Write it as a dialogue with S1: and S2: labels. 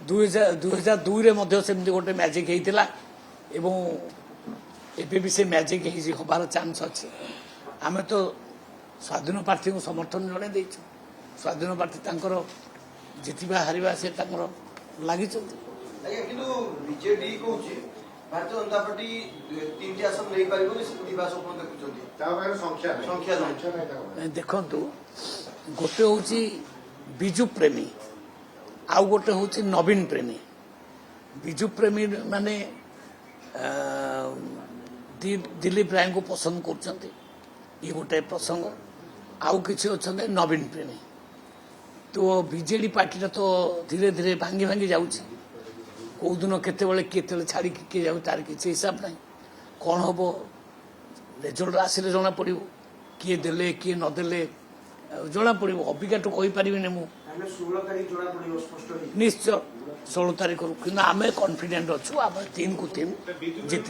S1: 2002 सेमती गोटे मैजिक होता एबे भी से मैजिक हबार चांस अच्छे आम तो स्वाधीन प्रार्थी को समर्थन जड़े देचु स्वाधीन प्रार्थी तांकर जितवा हारिबा से लगी
S2: बीजेडी कहूँ भारतीय जनता पार्टी 3टी आसन नहीं पारिबो स्वप्न देखुछन्ती
S1: देखु गोटे हूँ बिजु प्रेमी आउ गोटे हूँ नवीन प्रेमी बिजु प्रेमी माने दिलीप राय को पसंद कर गोटे प्रसंग आउ किसी अच्छा नवीन प्रेमी तो बीजेडी पार्टी तो धीरे धीरे भांगी भांगी जाऊँगी कौ दिन केत छाड़ी किए जाऊ तार किसी हिसाब ना कौन हम रेजल्ट आसिले जना पड़ किए देले किए नदेले जना पड़ अबिकाठू कहीपरि निश्चय 16 तारीख कि आम कन्फिडेंट अच्छु आम 3 को 3 जीत